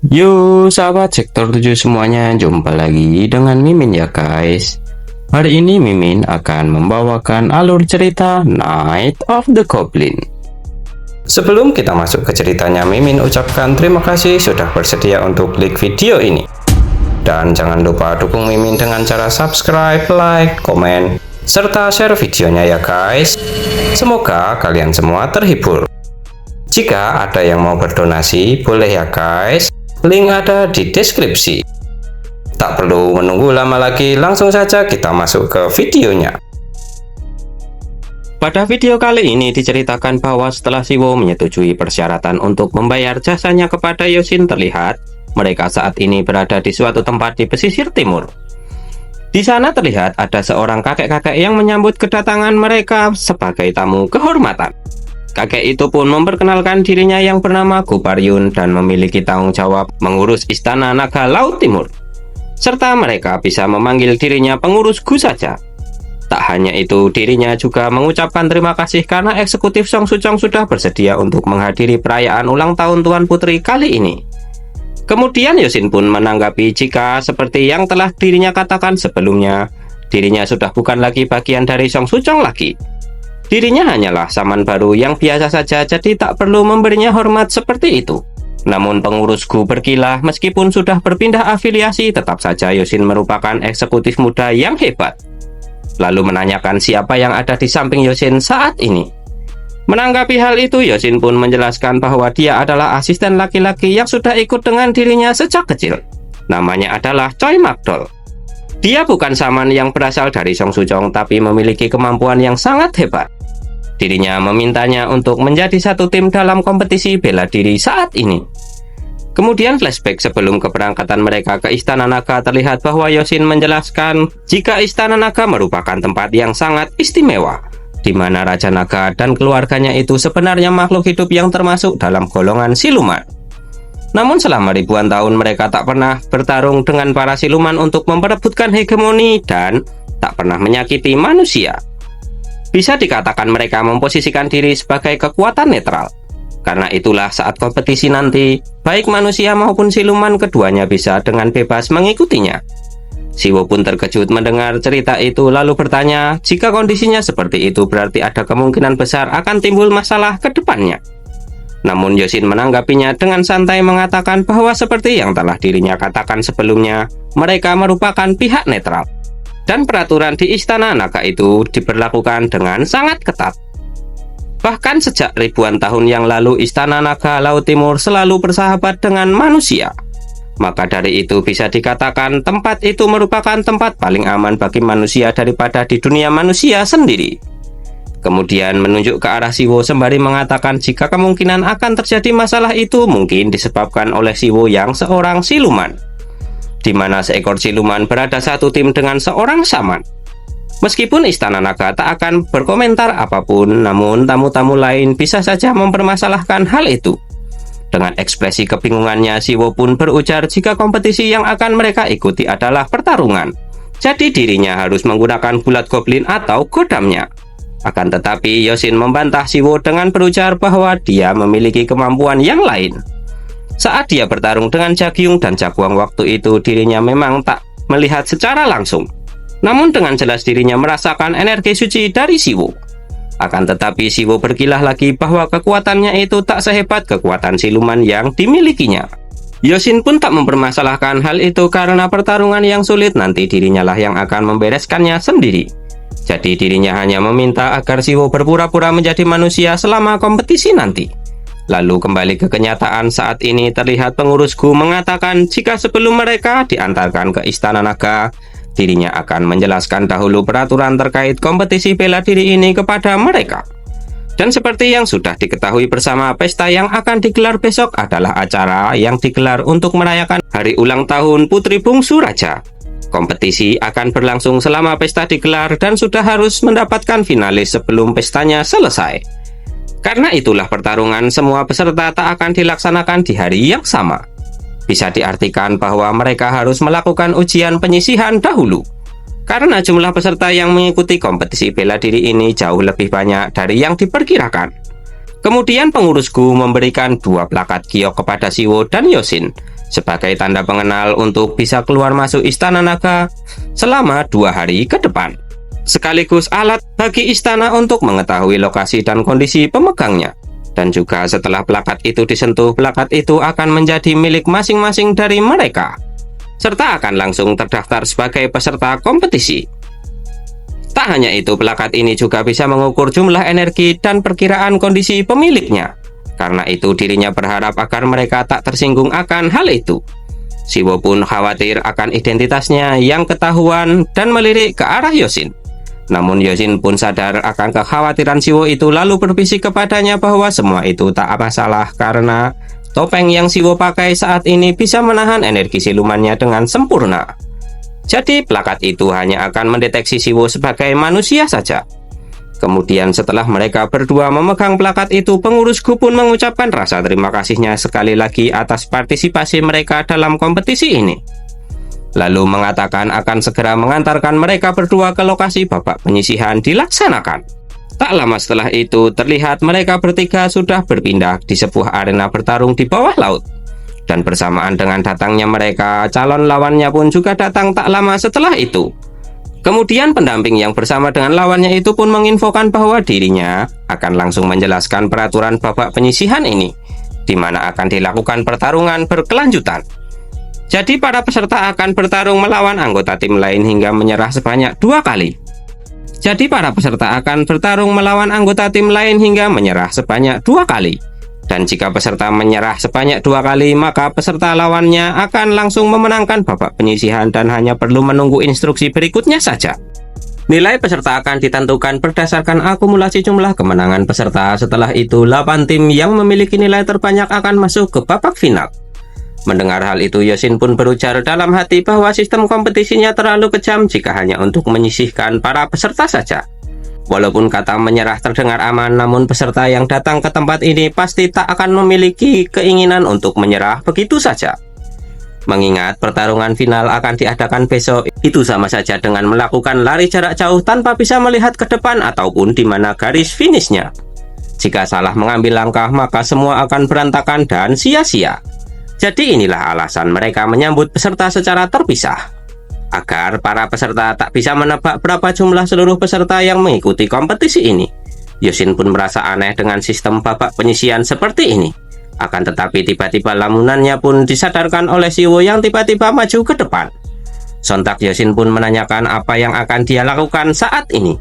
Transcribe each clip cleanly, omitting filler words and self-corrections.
Yo sahabat sektor 7 semuanya, jumpa lagi dengan Mimin ya guys. Hari ini Mimin akan membawakan alur cerita Night of the Goblin. Sebelum kita masuk ke ceritanya, Mimin ucapkan terima kasih sudah bersedia untuk klik video ini. Dan jangan lupa dukung Mimin dengan cara subscribe, like, komen, serta share videonya ya guys. Semoga kalian semua terhibur. Jika ada yang mau berdonasi, boleh ya guys. Link ada di deskripsi. Tak perlu menunggu lama lagi, langsung saja kita masuk ke videonya. Pada video kali ini diceritakan bahwa setelah Siwo menyetujui persyaratan untuk membayar jasanya kepada Yosin, terlihat mereka saat ini berada di suatu tempat di pesisir timur. Di sana terlihat ada seorang kakek-kakek yang menyambut kedatangan mereka sebagai tamu kehormatan. Kakek itu pun memperkenalkan dirinya yang bernama Guparyun dan memiliki tanggung jawab mengurus Istana Naga Laut Timur. Serta mereka bisa memanggil dirinya pengurus Gu saja. Tak hanya itu, dirinya juga mengucapkan terima kasih karena eksekutif Song Suchong sudah bersedia untuk menghadiri perayaan ulang tahun Tuan Putri kali ini. Kemudian Yosin pun menanggapi jika seperti yang telah dirinya katakan sebelumnya, dirinya sudah bukan lagi bagian dari Song Suchong lagi. Dirinya hanyalah saman baru yang biasa saja, jadi tak perlu memberinya hormat seperti itu. Namun pengurus Gu berkilah, meskipun sudah berpindah afiliasi, tetap saja Yosin merupakan eksekutif muda yang hebat. Lalu menanyakan siapa yang ada di samping Yosin saat ini. Menanggapi hal itu, Yosin pun menjelaskan bahwa dia adalah asisten laki-laki yang sudah ikut dengan dirinya sejak kecil. Namanya adalah Choi Magdol. Dia bukan saman yang berasal dari Song Suchong, tapi memiliki kemampuan yang sangat hebat. Dirinya memintanya untuk menjadi satu tim dalam kompetisi bela diri saat ini. Kemudian flashback sebelum keberangkatan mereka ke Istana Naga, terlihat bahwa Yosin menjelaskan jika Istana Naga merupakan tempat yang sangat istimewa, di mana Raja Naga dan keluarganya itu sebenarnya makhluk hidup yang termasuk dalam golongan siluman. Namun selama ribuan tahun mereka tak pernah bertarung dengan para siluman untuk memperebutkan hegemoni dan tak pernah menyakiti manusia. Bisa dikatakan mereka memposisikan diri sebagai kekuatan netral. Karena itulah saat kompetisi nanti, baik manusia maupun siluman keduanya bisa dengan bebas mengikutinya. Siwo pun terkejut mendengar cerita itu, lalu bertanya, jika kondisinya seperti itu berarti ada kemungkinan besar akan timbul masalah ke depannya. Namun Yosin menanggapinya dengan santai, mengatakan bahwa seperti yang telah dirinya katakan sebelumnya, mereka merupakan pihak netral. Dan peraturan di Istana Naga itu diberlakukan dengan sangat ketat. Bahkan sejak ribuan tahun yang lalu, Istana Naga Laut Timur selalu bersahabat dengan manusia. Maka dari itu bisa dikatakan tempat itu merupakan tempat paling aman bagi manusia daripada di dunia manusia sendiri. Kemudian menunjuk ke arah Siwo sembari mengatakan jika kemungkinan akan terjadi masalah itu mungkin disebabkan oleh Siwo yang seorang siluman, di mana seekor siluman berada satu tim dengan seorang saman. Meskipun Istana Naga tak akan berkomentar apapun, namun tamu-tamu lain bisa saja mempermasalahkan hal itu. Dengan ekspresi kebingungannya, Siwo pun berujar jika kompetisi yang akan mereka ikuti adalah pertarungan. Jadi dirinya harus menggunakan bulat goblin atau godamnya. Akan tetapi Yosin membantah Siwo dengan berujar bahwa dia memiliki kemampuan yang lain. Saat dia bertarung dengan Jagyung dan Jaguang waktu itu, dirinya memang tak melihat secara langsung. Namun dengan jelas dirinya merasakan energi suci dari Siwo. Akan tetapi Siwo berkilah lagi bahwa kekuatannya itu tak sehebat kekuatan siluman yang dimilikinya. Yosin pun tak mempermasalahkan hal itu karena pertarungan yang sulit nanti dirinya lah yang akan membereskannya sendiri. Jadi dirinya hanya meminta agar Siwo berpura-pura menjadi manusia selama kompetisi nanti. Lalu kembali ke kenyataan, saat ini terlihat pengurus Gu mengatakan jika sebelum mereka diantarkan ke Istana Naga, dirinya akan menjelaskan dahulu peraturan terkait kompetisi bela diri ini kepada mereka. Dan seperti yang sudah diketahui bersama, pesta yang akan digelar besok adalah acara yang digelar untuk merayakan hari ulang tahun Putri Bungsu Raja. Kompetisi akan berlangsung selama pesta digelar dan sudah harus mendapatkan finalis sebelum pestanya selesai. Karena itulah pertarungan semua peserta tak akan dilaksanakan di hari yang sama. Bisa diartikan bahwa mereka harus melakukan ujian penyisihan dahulu. Karena jumlah peserta yang mengikuti kompetisi bela diri ini jauh lebih banyak dari yang diperkirakan. Kemudian pengurus Gu memberikan 2 plakat giok kepada Siwo dan Yosin, sebagai tanda pengenal untuk bisa keluar masuk Istana Naga selama 2 hari ke depan. Sekaligus alat bagi istana untuk mengetahui lokasi dan kondisi pemegangnya. Dan juga setelah plakat itu disentuh, plakat itu akan menjadi milik masing-masing dari mereka, serta akan langsung terdaftar sebagai peserta kompetisi. Tak hanya itu, plakat ini juga bisa mengukur jumlah energi dan perkiraan kondisi pemiliknya. Karena itu dirinya berharap agar mereka tak tersinggung akan hal itu. Siwo pun khawatir akan identitasnya yang ketahuan dan melirik ke arah Yosin. Namun Yosin pun sadar akan kekhawatiran Siwo itu, lalu berbisik kepadanya bahwa semua itu tak masalah karena topeng yang Siwo pakai saat ini bisa menahan energi silumannya dengan sempurna. Jadi plakat itu hanya akan mendeteksi Siwo sebagai manusia saja. Kemudian setelah mereka berdua memegang plakat itu, pengurus Gu pun mengucapkan rasa terima kasihnya sekali lagi atas partisipasi mereka dalam kompetisi ini. Lalu mengatakan akan segera mengantarkan mereka berdua ke lokasi babak penyisihan dilaksanakan. Tak lama setelah itu, terlihat mereka bertiga sudah berpindah di sebuah arena bertarung di bawah laut. Dan bersamaan dengan datangnya mereka, calon lawannya pun juga datang tak lama setelah itu. Kemudian pendamping yang bersama dengan lawannya itu pun menginfokan bahwa dirinya akan langsung menjelaskan peraturan babak penyisihan ini, di mana akan dilakukan pertarungan berkelanjutan. Jadi para peserta akan bertarung melawan anggota tim lain hingga menyerah sebanyak 2 kali. Dan jika peserta menyerah sebanyak 2 kali, maka peserta lawannya akan langsung memenangkan babak penyisihan dan hanya perlu menunggu instruksi berikutnya saja. Nilai peserta akan ditentukan berdasarkan akumulasi jumlah kemenangan peserta. Setelah itu, 8 tim yang memiliki nilai terbanyak akan masuk ke babak final. Mendengar hal itu, Yosin pun berujar dalam hati bahwa sistem kompetisinya terlalu kejam jika hanya untuk menyisihkan para peserta saja. Walaupun kata menyerah terdengar aman, namun peserta yang datang ke tempat ini pasti tak akan memiliki keinginan untuk menyerah begitu saja. Mengingat pertarungan final akan diadakan besok, itu sama saja dengan melakukan lari jarak jauh tanpa bisa melihat ke depan ataupun di mana garis finishnya. Jika salah mengambil langkah, maka semua akan berantakan dan sia-sia. Jadi inilah alasan mereka menyambut peserta secara terpisah, agar para peserta tak bisa menebak berapa jumlah seluruh peserta yang mengikuti kompetisi ini. Yosin pun merasa aneh dengan sistem babak penyisihan seperti ini. Akan tetapi tiba-tiba lamunannya pun disadarkan oleh Siwo yang tiba-tiba maju ke depan. Sontak Yosin pun menanyakan apa yang akan dia lakukan saat ini.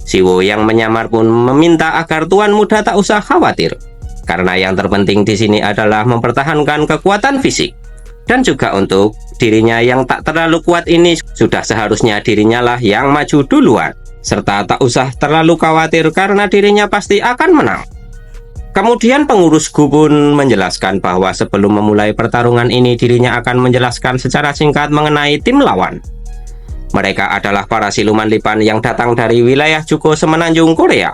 Siwo yang menyamar pun meminta agar Tuan Muda tak usah khawatir, karena yang terpenting di sini adalah mempertahankan kekuatan fisik. Dan juga untuk dirinya yang tak terlalu kuat ini, sudah seharusnya dirinya lah yang maju duluan. Serta tak usah terlalu khawatir karena dirinya pasti akan menang. Kemudian pengurus Gu pun menjelaskan bahwa sebelum memulai pertarungan ini, dirinya akan menjelaskan secara singkat mengenai tim lawan. Mereka adalah para siluman Lipan yang datang dari wilayah Juko Semenanjung Korea.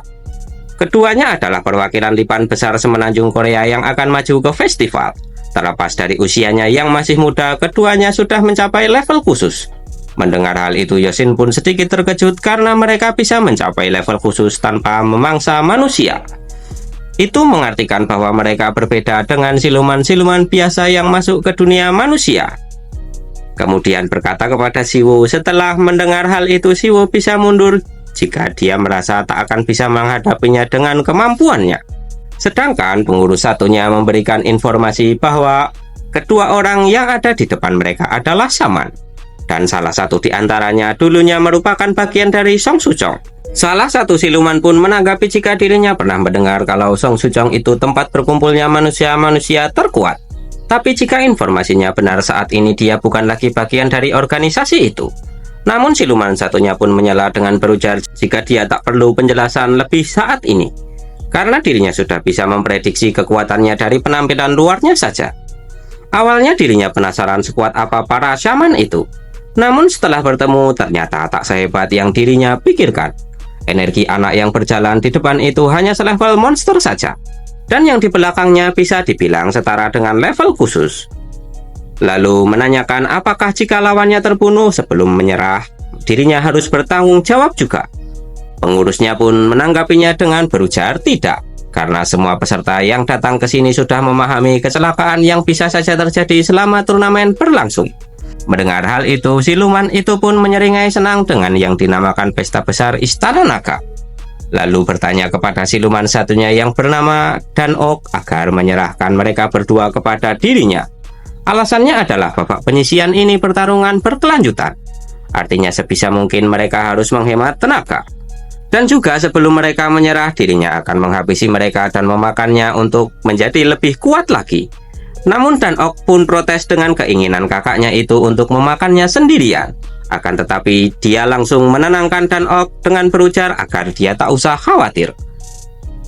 Keduanya adalah perwakilan Lipan besar Semenanjung Korea yang akan maju ke festival. Terlepas dari usianya yang masih muda, keduanya sudah mencapai level khusus. Mendengar hal itu, Yosin pun sedikit terkejut karena mereka bisa mencapai level khusus tanpa memangsa manusia. Itu mengartikan bahwa mereka berbeda dengan siluman-siluman biasa yang masuk ke dunia manusia. Kemudian berkata kepada Siwo, setelah mendengar hal itu, Siwo bisa mundur jika dia merasa tak akan bisa menghadapinya dengan kemampuannya. Sedangkan pengurus satunya memberikan informasi bahwa kedua orang yang ada di depan mereka adalah Shaman. Dan salah satu di antaranya dulunya merupakan bagian dari Song Suchong. Salah satu siluman pun menanggapi jika dirinya pernah mendengar kalau Song Suchong itu tempat berkumpulnya manusia-manusia terkuat. Tapi jika informasinya benar, saat ini dia bukan lagi bagian dari organisasi itu. Namun siluman satunya pun menyela dengan berujar jika dia tak perlu penjelasan lebih saat ini, karena dirinya sudah bisa memprediksi kekuatannya dari penampilan luarnya saja. Awalnya dirinya penasaran sekuat apa para shaman itu. Namun setelah bertemu, ternyata tak sehebat yang dirinya pikirkan. Energi anak yang berjalan di depan itu hanya selevel monster saja. Dan yang di belakangnya bisa dibilang setara dengan level khusus. Lalu menanyakan apakah jika lawannya terbunuh sebelum menyerah, dirinya harus bertanggung jawab juga. Pengurusnya pun menanggapinya dengan berujar tidak, karena semua peserta yang datang ke sini sudah memahami kecelakaan yang bisa saja terjadi selama turnamen berlangsung. Mendengar hal itu, siluman itu pun menyeringai senang dengan yang dinamakan pesta besar Istana Naga. Lalu bertanya kepada siluman satunya yang bernama Danok agar menyerahkan mereka berdua kepada dirinya. Alasannya adalah babak penyisian ini pertarungan berkelanjutan. Artinya sebisa mungkin mereka harus menghemat tenaga. Dan juga sebelum mereka menyerah, dirinya akan menghabisi mereka dan memakannya untuk menjadi lebih kuat lagi. Namun Danok pun protes dengan keinginan kakaknya itu untuk memakannya sendirian. Akan tetapi dia langsung menenangkan Danok dengan berujar agar dia tak usah khawatir.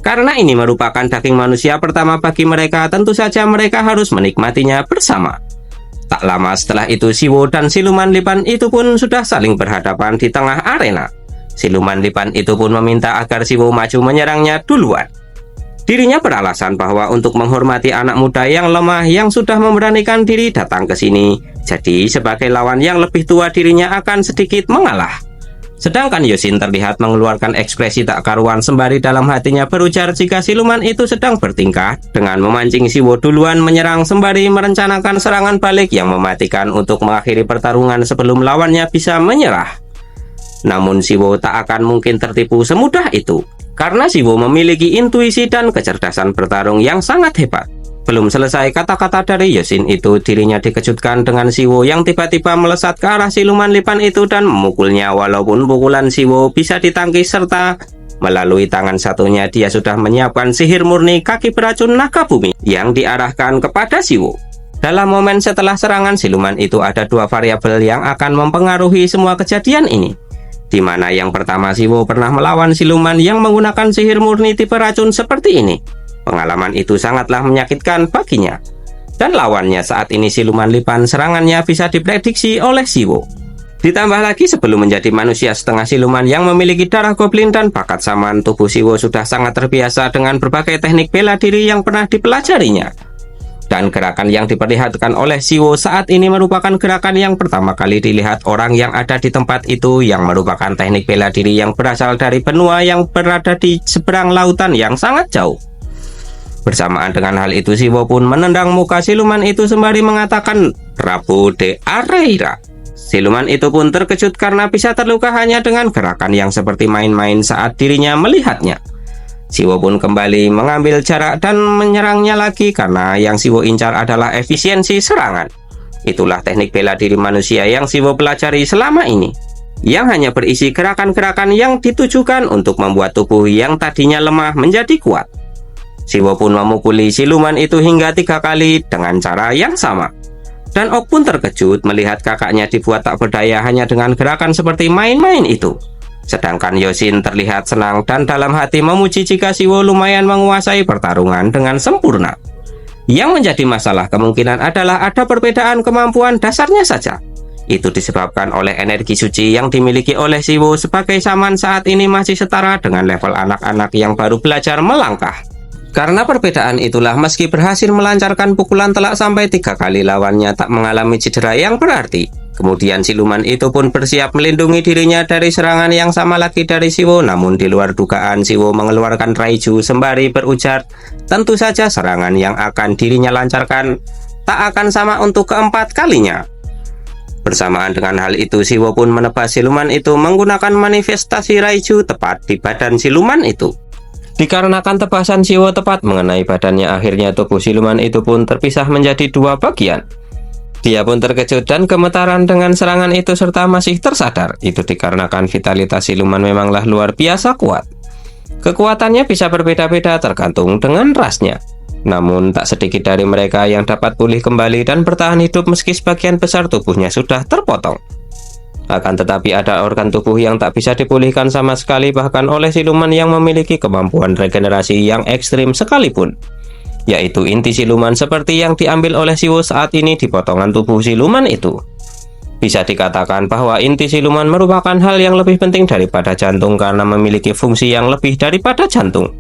Karena ini merupakan daging manusia pertama bagi mereka, tentu saja mereka harus menikmatinya bersama. Tak lama setelah itu, Siwo dan siluman lipan itu pun sudah saling berhadapan di tengah arena. Siluman lipan itu pun meminta agar Siwo maju menyerangnya duluan. Dirinya beralasan bahwa untuk menghormati anak muda yang lemah yang sudah memberanikan diri datang ke sini. Jadi sebagai lawan yang lebih tua, dirinya akan sedikit mengalah. Sedangkan Yosin terlihat mengeluarkan ekspresi tak karuan sembari dalam hatinya berujar jika siluman itu sedang bertingkah dengan memancing Siwo duluan menyerang sembari merencanakan serangan balik yang mematikan untuk mengakhiri pertarungan sebelum lawannya bisa menyerah. Namun Siwo tak akan mungkin tertipu semudah itu, karena Siwo memiliki intuisi dan kecerdasan bertarung yang sangat hebat. Belum selesai kata-kata dari Yosin itu, dirinya dikejutkan dengan Siwo yang tiba-tiba melesat ke arah siluman lipan itu dan memukulnya. Walaupun pukulan Siwo bisa ditangkis serta melalui tangan satunya, dia sudah menyiapkan sihir murni kaki beracun naga bumi yang diarahkan kepada Siwo. Dalam momen setelah serangan siluman itu, ada dua variabel yang akan mempengaruhi semua kejadian ini. Di mana yang pertama, Siwo pernah melawan siluman yang menggunakan sihir murni tipe racun seperti ini. Pengalaman itu sangatlah menyakitkan baginya. Dan lawannya saat ini siluman lipan, serangannya bisa diprediksi oleh Siwo. Ditambah lagi sebelum menjadi manusia setengah siluman yang memiliki darah goblin dan bakat saman, tubuh Siwo sudah sangat terbiasa dengan berbagai teknik bela diri yang pernah dipelajarinya. Dan gerakan yang diperlihatkan oleh Siwo saat ini merupakan gerakan yang pertama kali dilihat orang yang ada di tempat itu, yang merupakan teknik bela diri yang berasal dari benua yang berada di seberang lautan yang sangat jauh. Bersamaan dengan hal itu, Siwo pun menendang muka siluman itu sembari mengatakan Rabo de Areira. Siluman itu pun terkejut karena bisa terluka hanya dengan gerakan yang seperti main-main saat dirinya melihatnya. Siwo pun kembali mengambil jarak dan menyerangnya lagi karena yang Siwo incar adalah efisiensi serangan. Itulah teknik bela diri manusia yang Siwo pelajari selama ini, yang hanya berisi gerakan-gerakan yang ditujukan untuk membuat tubuh yang tadinya lemah menjadi kuat. Siwo pun memukuli siluman itu hingga 3 kali dengan cara yang sama. Dan Ok pun terkejut melihat kakaknya dibuat tak berdaya hanya dengan gerakan seperti main-main itu. Sedangkan Yosin terlihat senang dan dalam hati memuji jika Siwo lumayan menguasai pertarungan dengan sempurna. Yang menjadi masalah kemungkinan adalah ada perbedaan kemampuan dasarnya saja. Itu disebabkan oleh energi suci yang dimiliki oleh Siwo sebagai saman saat ini masih setara dengan level anak-anak yang baru belajar melangkah. Karena perbedaan itulah meski berhasil melancarkan pukulan telak sampai 3 kali, lawannya tak mengalami cedera yang berarti. Kemudian siluman itu pun bersiap melindungi dirinya dari serangan yang sama lagi dari Siwo. Namun di luar dugaan, Siwo mengeluarkan Raiju sembari berujar, tentu saja serangan yang akan dirinya lancarkan tak akan sama untuk keempat kalinya. Bersamaan dengan hal itu, Siwo pun menebas siluman itu menggunakan manifestasi Raiju tepat di badan siluman itu. Dikarenakan tebasan Siwo tepat mengenai badannya, akhirnya tubuh siluman itu pun terpisah menjadi 2 bagian. Dia pun terkejut dan gemetaran dengan serangan itu serta masih tersadar. Itu dikarenakan vitalitas siluman memanglah luar biasa kuat. Kekuatannya bisa berbeda-beda tergantung dengan rasnya. Namun tak sedikit dari mereka yang dapat pulih kembali dan bertahan hidup meski sebagian besar tubuhnya sudah terpotong. Akan tetapi ada organ tubuh yang tak bisa dipulihkan sama sekali bahkan oleh siluman yang memiliki kemampuan regenerasi yang ekstrim sekalipun, yaitu inti siluman seperti yang diambil oleh Siwo saat ini di potongan tubuh siluman itu. Bisa dikatakan bahwa inti siluman merupakan hal yang lebih penting daripada jantung karena memiliki fungsi yang lebih daripada jantung.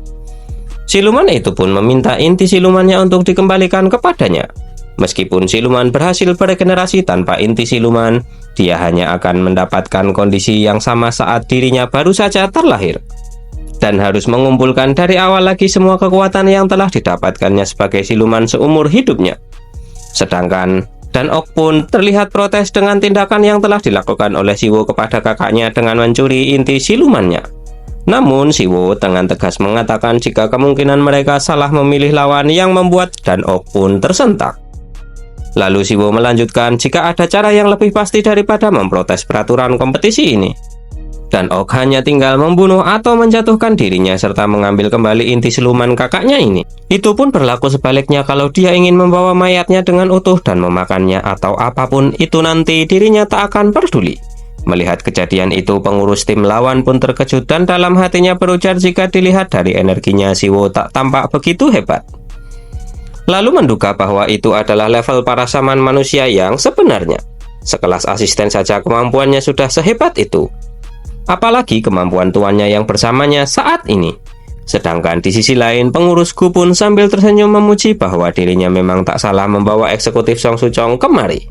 Siluman itu pun meminta inti silumannya untuk dikembalikan kepadanya. Meskipun siluman berhasil beregenerasi tanpa inti siluman, dia hanya akan mendapatkan kondisi yang sama saat dirinya baru saja terlahir. dan harus mengumpulkan dari awal lagi semua kekuatan yang telah didapatkannya sebagai siluman seumur hidupnya. Sedangkan Dan Ok pun terlihat protes dengan tindakan yang telah dilakukan oleh Siwo kepada kakaknya dengan mencuri inti silumannya. Namun Siwo dengan tegas mengatakan jika kemungkinan mereka salah memilih lawan yang membuat Dan Ok pun tersentak. Lalu Siwo melanjutkan jika ada cara yang lebih pasti daripada memprotes peraturan kompetisi ini. Dan Ok hanya tinggal membunuh atau menjatuhkan dirinya serta mengambil kembali inti siluman kakaknya ini. Itu pun berlaku sebaliknya kalau dia ingin membawa mayatnya dengan utuh dan memakannya atau apapun itu nanti dirinya tak akan peduli. Melihat kejadian itu, pengurus tim lawan pun terkejut dan dalam hatinya berujar jika dilihat dari energinya Siwo tak tampak begitu hebat. Lalu menduga bahwa itu adalah level para saman manusia yang sebenarnya. Sekelas asisten saja kemampuannya sudah sehebat itu. Apalagi kemampuan tuannya yang bersamanya saat ini. Sedangkan di sisi lain, pengurus Gu pun sambil tersenyum memuji bahwa dirinya memang tak salah membawa eksekutif Song Suchong kemari.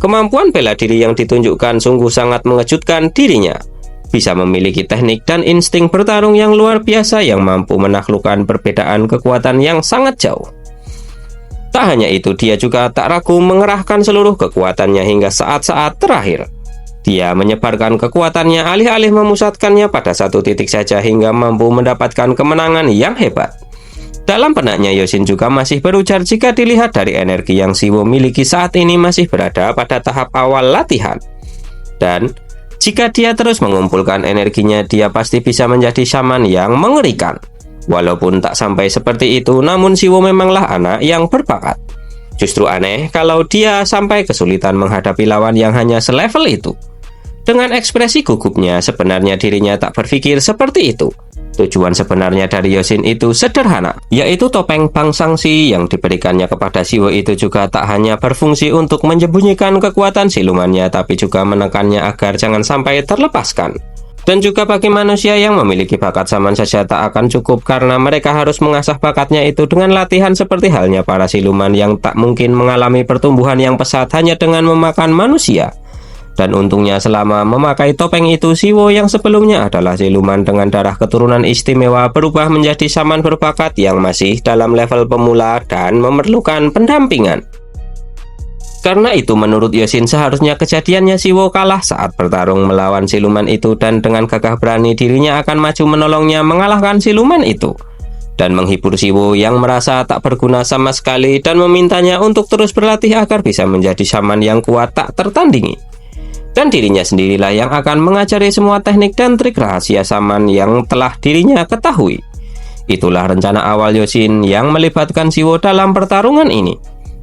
Kemampuan bela diri yang ditunjukkan sungguh sangat mengejutkan dirinya. Bisa memiliki teknik dan insting bertarung yang luar biasa yang mampu menaklukkan perbedaan kekuatan yang sangat jauh. Tak hanya itu, dia juga tak ragu mengerahkan seluruh kekuatannya hingga saat-saat terakhir. Dia menyebarkan kekuatannya alih-alih memusatkannya pada satu titik saja hingga mampu mendapatkan kemenangan yang hebat. Dalam benaknya Yosin juga masih berujar jika dilihat dari energi yang Siwo miliki saat ini masih berada pada tahap awal latihan. Dan jika dia terus mengumpulkan energinya, dia pasti bisa menjadi shaman yang mengerikan. Walaupun tak sampai seperti itu, namun Siwo memanglah anak yang berbakat. Justru aneh kalau dia sampai kesulitan menghadapi lawan yang hanya selevel itu. Dengan ekspresi gugupnya, sebenarnya dirinya tak berpikir seperti itu. Tujuan sebenarnya dari Yosin itu sederhana, yaitu topeng Bang Sangsi yang diberikannya kepada Siwo itu juga tak hanya berfungsi untuk menyembunyikan kekuatan silumannya, tapi juga menekannya agar jangan sampai terlepaskan. Dan juga bagi manusia yang memiliki bakat saman saja tak akan cukup karena mereka harus mengasah bakatnya itu dengan latihan seperti halnya para siluman yang tak mungkin mengalami pertumbuhan yang pesat hanya dengan memakan manusia. Dan untungnya selama memakai topeng itu, Siwo yang sebelumnya adalah siluman dengan darah keturunan istimewa berubah menjadi saman berbakat yang masih dalam level pemula dan memerlukan pendampingan. Karena itu menurut Yosin seharusnya kejadiannya Siwo kalah saat bertarung melawan siluman itu dan dengan gagah berani dirinya akan maju menolongnya mengalahkan siluman itu. Dan menghibur Siwo yang merasa tak berguna sama sekali dan memintanya untuk terus berlatih agar bisa menjadi shaman yang kuat tak tertandingi. Dan dirinya sendirilah yang akan mengajari semua teknik dan trik rahasia saman yang telah dirinya ketahui. Itulah rencana awal Yosin yang melibatkan Siwo dalam pertarungan ini.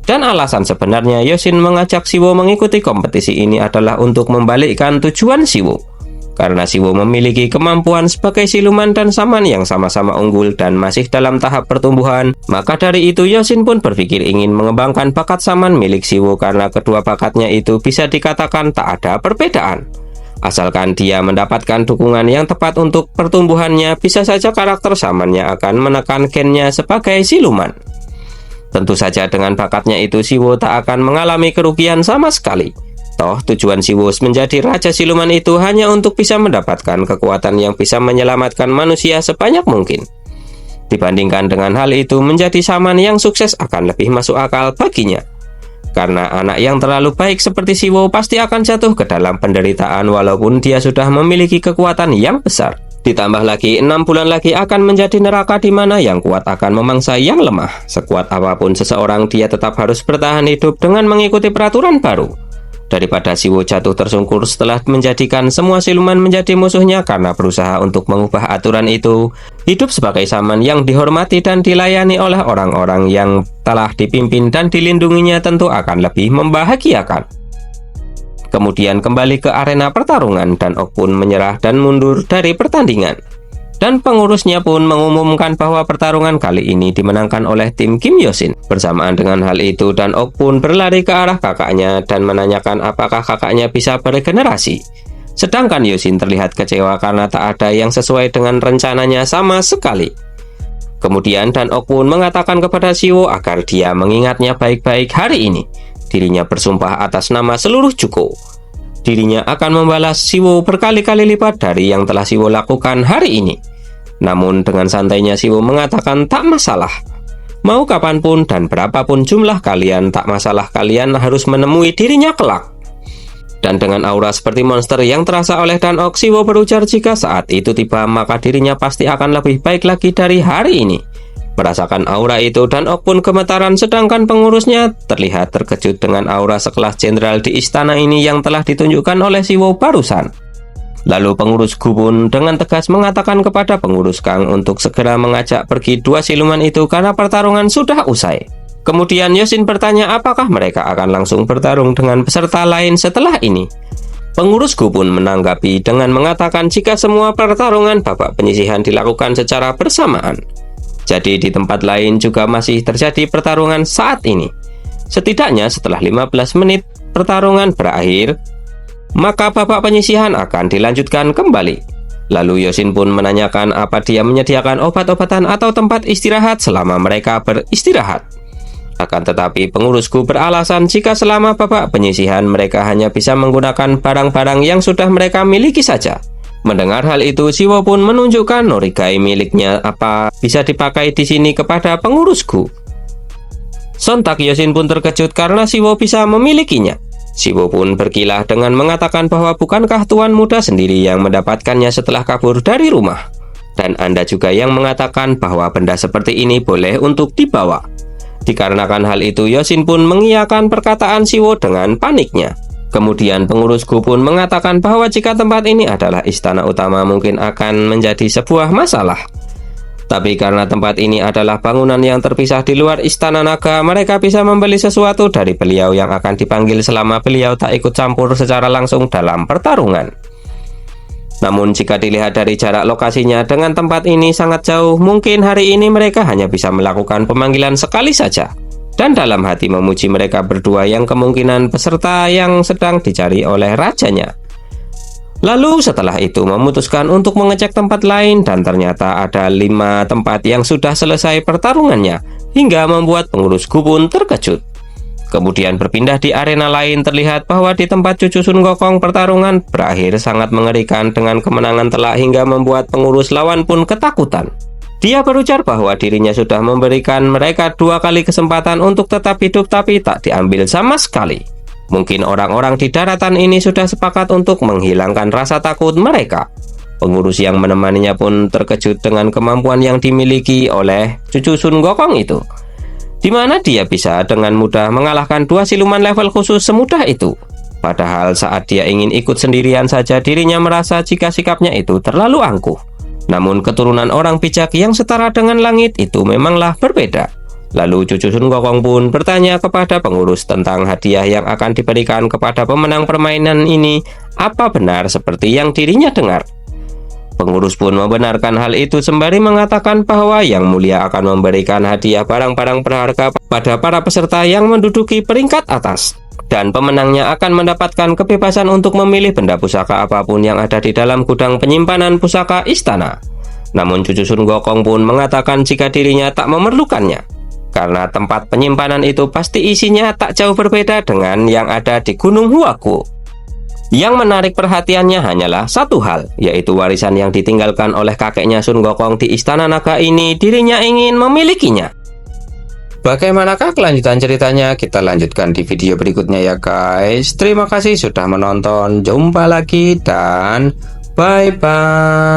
Dan alasan sebenarnya Yosin mengajak Siwo mengikuti kompetisi ini adalah untuk membalikkan tujuan Siwo. Karena Siwo memiliki kemampuan sebagai siluman dan saman yang sama-sama unggul dan masih dalam tahap pertumbuhan, maka dari itu Yosin pun berpikir ingin mengembangkan bakat saman milik Siwo karena kedua bakatnya itu bisa dikatakan tak ada perbedaan. Asalkan dia mendapatkan dukungan yang tepat untuk pertumbuhannya, bisa saja karakter samannya akan menekan gennya sebagai siluman. Tentu saja dengan bakatnya itu Siwo tak akan mengalami kerugian sama sekali. Toh tujuan Siwo menjadi raja siluman itu hanya untuk bisa mendapatkan kekuatan yang bisa menyelamatkan manusia sebanyak mungkin. Dibandingkan dengan hal itu, menjadi saman yang sukses akan lebih masuk akal baginya. Karena anak yang terlalu baik seperti Siwo pasti akan jatuh ke dalam penderitaan walaupun dia sudah memiliki kekuatan yang besar. Ditambah lagi 6 bulan lagi akan menjadi neraka di mana yang kuat akan memangsa yang lemah. Sekuat apapun seseorang, dia tetap harus bertahan hidup dengan mengikuti peraturan baru. Daripada Siwo jatuh tersungkur setelah menjadikan semua siluman menjadi musuhnya karena berusaha untuk mengubah aturan itu, hidup sebagai saman yang dihormati dan dilayani oleh orang-orang yang telah dipimpin dan dilindunginya tentu akan lebih membahagiakan. Kemudian kembali ke arena pertarungan, Dan Ok pun menyerah dan mundur dari pertandingan. Dan pengurusnya pun mengumumkan bahwa pertarungan kali ini dimenangkan oleh tim Kim Yosin. Bersamaan dengan hal itu, Dan Ok pun berlari ke arah kakaknya dan menanyakan apakah kakaknya bisa beregenerasi. Sedangkan Yosin terlihat kecewa karena tak ada yang sesuai dengan rencananya sama sekali. Kemudian Dan Ok pun mengatakan kepada Siwo agar dia mengingatnya baik-baik hari ini. Dirinya bersumpah atas nama seluruh Juko. Dirinya akan membalas Siwo berkali-kali lipat dari yang telah Siwo lakukan hari ini. Namun dengan santainya Siwo mengatakan tak masalah. Mau kapanpun dan berapapun jumlah kalian, tak masalah, kalian harus menemui dirinya kelak. Dan dengan aura seperti monster yang terasa oleh Dan Ok, Siwo berujar jika saat itu tiba maka dirinya pasti akan lebih baik lagi dari hari ini. Merasakan aura itu, Dan Ok pun gemetaran, sedangkan pengurusnya terlihat terkejut dengan aura sekelas jenderal di istana ini yang telah ditunjukkan oleh Siwo barusan. Lalu pengurus Gu pun dengan tegas mengatakan kepada pengurus Kang untuk segera mengajak pergi dua siluman itu karena pertarungan sudah usai. Kemudian Yosin bertanya apakah mereka akan langsung bertarung dengan peserta lain setelah ini. Pengurus Gu pun menanggapi dengan mengatakan jika semua pertarungan babak penyisihan dilakukan secara bersamaan. Jadi di tempat lain juga masih terjadi pertarungan saat ini. Setidaknya setelah 15 menit pertarungan berakhir, maka babak penyisihan akan dilanjutkan kembali. Lalu Yosin pun menanyakan apa dia menyediakan obat-obatan atau tempat istirahat selama mereka beristirahat. Akan tetapi pengurusku beralasan jika selama babak penyisihan mereka hanya bisa menggunakan barang-barang yang sudah mereka miliki saja. Mendengar hal itu, Siwo pun menunjukkan norigai miliknya apa bisa dipakai di sini kepada pengurusku. Sontak Yosin pun terkejut karena Siwo bisa memilikinya. Siwo pun berkilah dengan mengatakan bahwa bukankah tuan muda sendiri yang mendapatkannya setelah kabur dari rumah? Dan Anda juga yang mengatakan bahwa benda seperti ini boleh untuk dibawa. Dikarenakan hal itu, Yosin pun mengiyakan perkataan Siwo dengan paniknya. Kemudian pengurusku pun mengatakan bahwa jika tempat ini adalah istana utama mungkin akan menjadi sebuah masalah. Tapi karena tempat ini adalah bangunan yang terpisah di luar istana naga, mereka bisa membeli sesuatu dari beliau yang akan dipanggil selama beliau tak ikut campur secara langsung dalam pertarungan. Namun jika dilihat dari jarak lokasinya dengan tempat ini sangat jauh, mungkin hari ini mereka hanya bisa melakukan pemanggilan sekali saja. Dan dalam hati memuji mereka berdua yang kemungkinan peserta yang sedang dicari oleh rajanya. Lalu setelah itu memutuskan untuk mengecek tempat lain dan ternyata ada 5 tempat yang sudah selesai pertarungannya, hingga membuat pengurus Gu pun terkejut. Kemudian berpindah di arena lain, terlihat bahwa di tempat Cucu Sun Gokong pertarungan berakhir sangat mengerikan dengan kemenangan telak hingga membuat pengurus lawan pun ketakutan. Dia berujar bahwa dirinya sudah memberikan mereka 2 kali kesempatan untuk tetap hidup tapi tak diambil sama sekali. Mungkin orang-orang di daratan ini sudah sepakat untuk menghilangkan rasa takut mereka. Pengurus yang menemaninya pun terkejut dengan kemampuan yang dimiliki oleh Cucu Sun Gokong itu, di mana dia bisa dengan mudah mengalahkan 2 siluman level khusus semudah itu. Padahal saat dia ingin ikut sendirian saja dirinya merasa jika sikapnya itu terlalu angkuh. Namun keturunan orang bijak yang setara dengan langit itu memanglah berbeda. Lalu Cucu Sun Gokong pun bertanya kepada pengurus tentang hadiah yang akan diberikan kepada pemenang permainan ini, apa benar seperti yang dirinya dengar. Pengurus pun membenarkan hal itu sembari mengatakan bahwa Yang Mulia akan memberikan hadiah barang-barang berharga pada para peserta yang menduduki peringkat atas. Dan pemenangnya akan mendapatkan kebebasan untuk memilih benda pusaka apapun yang ada di dalam gudang penyimpanan pusaka istana. Namun Cucu Sun Gokong pun mengatakan jika dirinya tak memerlukannya, karena tempat penyimpanan itu pasti isinya tak jauh berbeda dengan yang ada di Gunung Huaku. Yang menarik perhatiannya hanyalah satu hal, yaitu warisan yang ditinggalkan oleh kakeknya Sun Gokong di Istana Naga ini, dirinya ingin memilikinya. Bagaimanakah kelanjutan ceritanya? Kita lanjutkan di video berikutnya ya guys. Terima kasih sudah menonton. Jumpa lagi dan bye-bye.